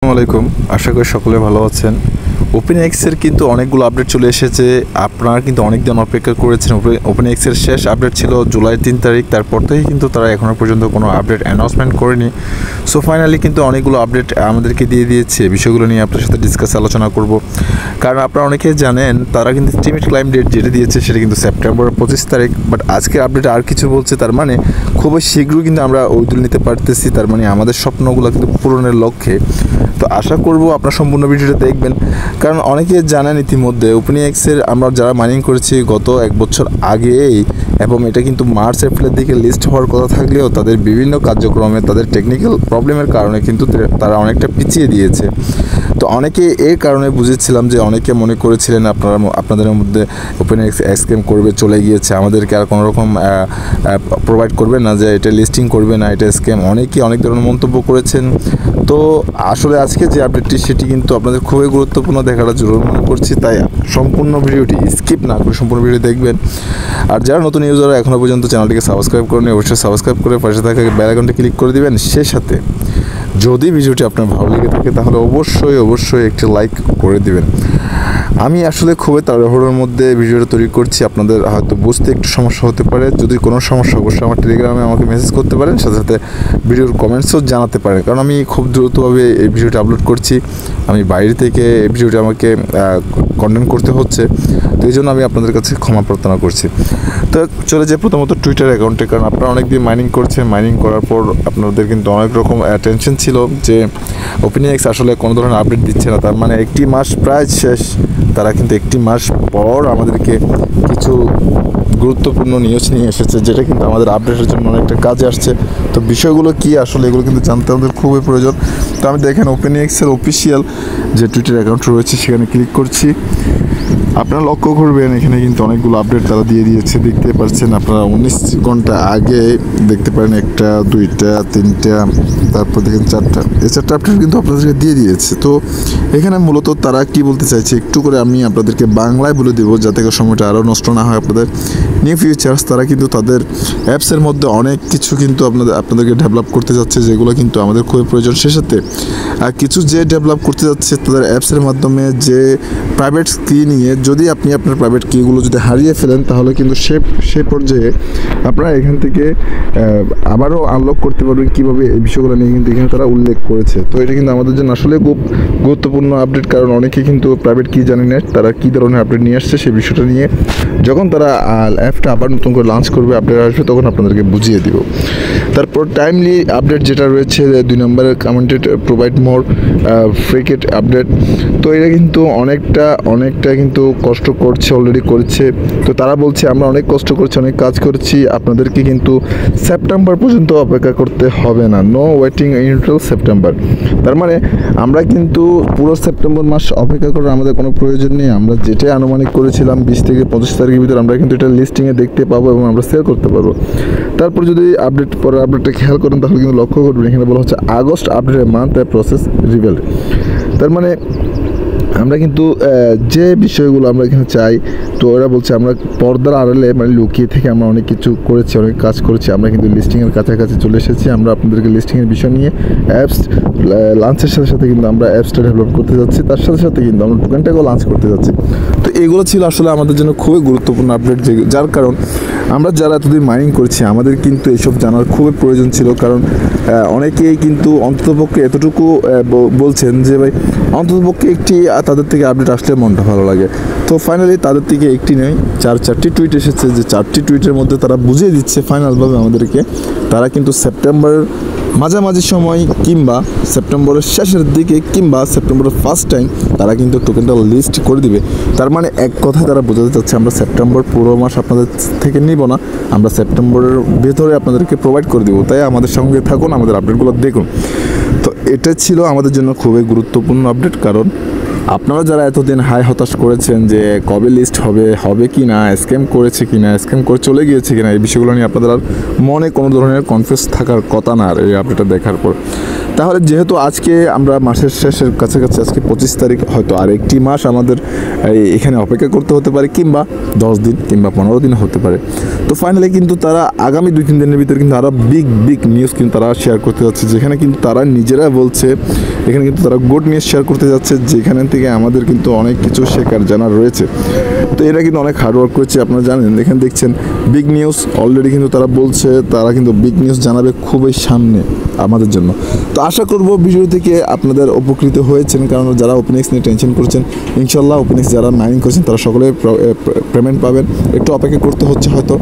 আসসালামাইকুম, আশা করি সকলে ভালো আছেন। ওপেনএক্সের কিন্তু অনেকগুলো আপডেট চলে এসেছে। আপনারা কিন্তু অনেক দিন অপেক্ষা করেছেন। ওপেনএক্সের শেষ আপডেট ছিল জুলাই 3 তারিখ, তারপর থেকে কিন্তু তারা এখনও পর্যন্ত কোনো আপডেট অ্যানাউন্সমেন্ট করেনি। সো ফাইনালি কিন্তু অনেকগুলো আপডেট আমাদেরকে দিয়ে দিয়েছে। বিষয়গুলো নিয়ে আপনার সাথে আলোচনা করব, কারণ আপনারা অনেকেই জানেন তারা কিন্তু স্টিমেট ক্লাইম ডেট যেটা দিয়েছে সেটা কিন্তু সেপ্টেম্বর 25 তারিখ, বাট আজকের আপডেট আর কিছু বলছে। তার মানে খুবই শীঘ্রই কিন্তু আমরা ওইদুল নিতে পারতেছি। তার মানে আমাদের স্বপ্নগুলো কিন্তু পূরণের লক্ষ্যে। তো আশা করব আপনার সম্পূর্ণ ভিডিওটা দেখবেন, কারণ অনেকে জানেন ইতিমধ্যে ওপেনএক্সের আমরা যারা মাইনিং করেছি গত 1 বছর আগেই, এবং এটা কিন্তু মার্চ এপ্রিলের দিকে লিস্ট হওয়ার কথা থাকলেও তাদের বিভিন্ন কার্যক্রমে তাদের টেকনিক্যাল প্রবলেমের কারণে কিন্তু তারা অনেকটা পিছিয়ে দিয়েছে। তো অনেকে এর কারণে বুঝেছিলাম যে অনেকে মনে করেছিলেন আপনাদের মধ্যে ওপেনএক্স স্ক্যাম করবে, চলে গিয়েছে, আমাদেরকে আর কোনো রকম প্রোভাইড করবে না, যে এটা লিস্টিং করবে না, এটা স্ক্যাম। অনেকেই অনেক ধরনের মন্তব্য করেছেন। তো আসলে আজকে যে আপডেটটি সেটি কিন্তু আপনাদের খুবই গুরুত্বপূর্ণ, দেখাটা জরুরি মনে করছি। তাই সম্পূর্ণ ভিডিওটি স্কিপ না করে সম্পূর্ণ ভিডিও দেখবেন। আর যারা নতুন ইউজাররা এখনও পর্যন্ত চ্যানেলটিকে সাবস্ক্রাইব করেন, অবশ্যই সাবস্ক্রাইব করে পাশে থাকা বেল আইকনটি ক্লিক করে দিবেন। সেই সাথে যদি ভিডিওটি আপনার ভালো লেগে থাকে তাহলে অবশ্যই একটি লাইক করে দিবেন। আমি আসলে খুবই তাড়াহুড়োর মধ্যে ভিডিওটা তৈরি করছি, আপনাদের হয়তো বুঝতে একটু সমস্যা হতে পারে। যদি কোনো সমস্যা অবশ্যই আমার টেলিগ্রামে আমাকে মেসেজ করতে পারেন, সাথে সাথে ভিডিওর কমেন্টসও জানাতে পারেন, কারণ আমি খুব দ্রুতভাবে এই ভিডিওটা আপলোড করছি। আমি বাইরে থেকে এই ভিডিওটা আমাকে কন্টেন্ট করতে হচ্ছে, তো এই জন্য আমি আপনাদের কাছে ক্ষমা প্রার্থনা করছি। তো চলে যায় প্রথমত টুইটার অ্যাকাউন্টে, কারণ আপনারা অনেকদিন মাইনিং করছেন। মাইনিং করার পর আপনাদের কিন্তু অনেক রকম টেনশন ছিল যে ওপেনএক্স আসলে কোনো ধরনের আপডেট দিচ্ছে না। তার মানে 1 মাস প্রায় শেষ, তারা কিন্তু 1 মাস পর আমাদেরকে কিছু গুরুত্বপূর্ণ নিউজ নিয়ে এসেছে, যেটা কিন্তু আমাদের আপডেটের জন্য অনেকটা কাজে আসছে। তো বিষয়গুলো কি আসলে এগুলো কিন্তু জানতে আমাদের খুবই প্রয়োজন। তো আমি দেখেন ওপেনএক্সের অফিসিয়াল যে টুইটার অ্যাকাউন্ট রয়েছে সেখানে ক্লিক করছি। আপনারা লক্ষ্য করবেন এখানে কিন্তু অনেকগুলো আপডেট তারা দিয়ে দিয়েছে, দেখতে পাচ্ছেন আপনারা। 19 ঘন্টা আগে দেখতে পারেন 1টা 2টা 3টা, তারপর দেখেন 4টা, এই 4টা আপডেট কিন্তু আপনাদেরকে দিয়ে দিয়েছে। তো এখানে মূলত তারা কি বলতে চাইছে একটু করে আমি আপনাদেরকে বাংলায় বলে দেবো, যাতে সময়টা আরও নষ্ট না হয় আপনাদের। নিউ ফিউচার্স তারা কিন্তু তাদের অ্যাপসের মধ্যে অনেক কিছু কিন্তু আপনাদেরকে ডেভেলপ করতে যাচ্ছে, যেগুলো কিন্তু আমাদের খুবই প্রয়োজন। সে সাথে কিছু যে ডেভেলপ করতে যাচ্ছে তাদের অ্যাপসের মাধ্যমে, যে প্রাইভেট কি নিয়ে যদি আপনি আপনার প্রাইভেট কিগুলো যদি হারিয়ে ফেলেন, তাহলে কিন্তু সে পর্যায়ে আপনারা এখান থেকে আবারও আনলক করতে পারবেন কীভাবে, এই বিষয়গুলো নিয়ে কিন্তু এখানে তারা উল্লেখ করেছে। তো এটা কিন্তু আমাদের জন্য আসলে খুব গুরুত্বপূর্ণ আপডেট, কারণ অনেকে কিন্তু প্রাইভেট কি জানে না, তারা কী ধরনের আপডেট নিয়ে আসছে সেই বিষয়টা নিয়ে যখন তারা অ্যাপটা আবার নতুন করে লঞ্চ করবে, আপডেট আসবে, তখন আপনাদেরকে বুঝিয়ে দিব। তারপর টাইমলি আপডেট যেটা রয়েছে 2 নম্বরের কমেন্টেড প্রোভাইড মোর ফ্রিকেট আপডেট। তো এটা কিন্তু অনেকটা কিন্তু কষ্ট করছে, অলরেডি করছে। তো তারা বলছে আমরা অনেক কষ্ট করছি, অনেক কাজ করছি, আপনাদেরকে কিন্তু সেপ্টেম্বর পর্যন্ত অপেক্ষা করতে হবে না, নো ওয়েটিং ইনটিল সেপ্টেম্বর। তার মানে আমরা কিন্তু পুরো সেপ্টেম্বর মাস অপেক্ষা করার আমাদের কোনো প্রয়োজন নেই। আমরা যেটাই আনুমানিক করেছিলাম 20 থেকে 25 তারিখের ভিতরে আমরা কিন্তু এটা লিস্টিংয়ে দেখতে পাবো এবং আমরা সেল করতে পারবো। তারপর যদি পরের আপডেটটা খেয়াল করেন তাহলে কিন্তু লক্ষ্য করবেন এখানে বলা হচ্ছে আগস্ট আপডেটের মান্থ প্রসেস রিভেল। তার মানে আমরা কিন্তু যে বিষয়গুলো আমরা এখানে চাই, তো ওরা বলছে আমরা পর্দার আড়ালে মানে লুকিয়ে থেকে আমরা অনেক কিছু করেছি, অনেক কাজ করেছি, আমরা কিন্তু লিস্টিংয়ের কাছাকাছি চলে এসেছি। আমরা আপনাদেরকে লিস্টিংয়ের বিষয় নিয়ে অ্যাপস লঞ্চের সাথে সাথে কিন্তু আমরা অ্যাপসটা ডেভেলপ করতে যাচ্ছি, তার সাথে সাথে কিন্তু আমরা টোকেনটাকেও লঞ্চ করতে যাচ্ছি। তো এগুলো ছিল আসলে আমাদের জন্য খুবই গুরুত্বপূর্ণ আপডেট, যার কারণ আমরা যারা এতদিন মাইনিং করছি আমাদের কিন্তু এইসব জানার খুবই প্রয়োজন ছিল। কারণ অনেকেই কিন্তু অন্ততপক্ষে এতটুকু বলছেন যে ভাই অন্ততপক্ষে একটি তাদের থেকে আপডেট আসলে মনটা ভালো লাগে। তো ফাইনালি তাদের থেকে একটি নেই, 4টি টুইট এসেছে, যে 4টি টুইটের মধ্যে তারা বুঝিয়ে দিচ্ছে ফাইনালভাবে আমাদেরকে তারা কিন্তু সেপ্টেম্বরের মাঝামাঝি সময় কিংবা সেপ্টেম্বরের শেষের দিকে কিংবা সেপ্টেম্বরের ফার্স্ট টাইম তারা কিন্তু টোকেনটা লিস্ট করে দিবে। তার মানে এক কথায় তারা বোঝাতে চাচ্ছে আমরা সেপ্টেম্বর পুরো মাস আপনাদের থেকে নিব না, আমরা সেপ্টেম্বরের ভেতরে আপনাদেরকে প্রোভাইড করে দেবো। তাই আমাদের সঙ্গে থাকুন, আমাদের আপডেটগুলো দেখুন। তো এটা ছিল আমাদের জন্য খুবই গুরুত্বপূর্ণ আপডেট, কারণ আপনারা যারা এতদিন হাই হতাশ করেছেন যে কবে লিস্ট হবে কি না, স্ক্যাম করেছে কি না, স্ক্যাম করে চলে গিয়েছে কি না, এই বিষয়গুলো নিয়ে আপনাদের আর মনে কোনো ধরনের কনফিউজ থাকার কথা না আর এই আপডেটটা দেখার পর। তাহলে যেহেতু আজকে আমরা মাসের শেষের কাছাকাছি, আজকে 25 তারিখ, হয়তো আর একটি মাস আমাদের এখানে অপেক্ষা করতে হতে পারে, কিংবা 10 দিন কিংবা 15 দিন হতে পারে। তো ফাইনালি কিন্তু তারা আগামী 2-3 দিনের ভিতরে কিন্তু আরও বিগ নিউজ কিন্তু তারা শেয়ার করতে যাচ্ছে, যেখানে কিন্তু তারা নিজেরা বলছে এখানে কিন্তু তারা গুড নিউজ শেয়ার করতে যাচ্ছে, যেখানে থেকে আমাদের কিন্তু অনেক কিছু শেখার জানার রয়েছে। তো এরা কিন্তু অনেক হার্ডওয়ার্ক করেছে, আপনারা জানেন। এখানে দেখছেন বিগ নিউজ অলরেডি কিন্তু তারা বলছে তারা কিন্তু বিগ নিউজ জানাবে খুবই সামনে আমাদের জন্য। তো আশা করব ভিডিও থেকে আপনাদের উপকৃত হয়েছেন, কারণ যারা ওপেনএক্স নিয়ে টেনশন করছেন, ইনশাল্লাহ ওপেনএক্স যারা মাইনিং করছেন তারা সকলে পেমেন্ট পাবেন। একটু অপেক্ষা করতে হচ্ছে হয়তো।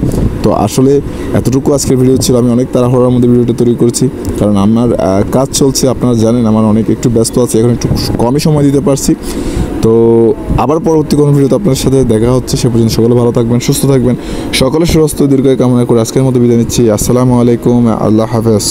তো আসলে এতটুকু আজকের ভিডিও ছিল। আমি অনেক তাড়াহুড়োর মধ্যে ভিডিওটা তৈরি করেছি, কারণ আমার কাজ চলছে, আপনারা জানেন আমার অনেক একটু ব্যস্ত আছে, এখন একটু কমই সময় দিতে পারছি। তো আবার পরবর্তী কোনো ভিডিওতে আপনার সাথে দেখা হচ্ছে। সে পর্যন্ত সকলে ভালো থাকবেন, সুস্থ থাকবেন, সকলের সুস্বাস্থ্য দীর্ঘায়ু কামনা করে আজকের মতো বিদায় নিচ্ছি। আসসালামু আলাইকুম, আল্লাহ হাফেজ।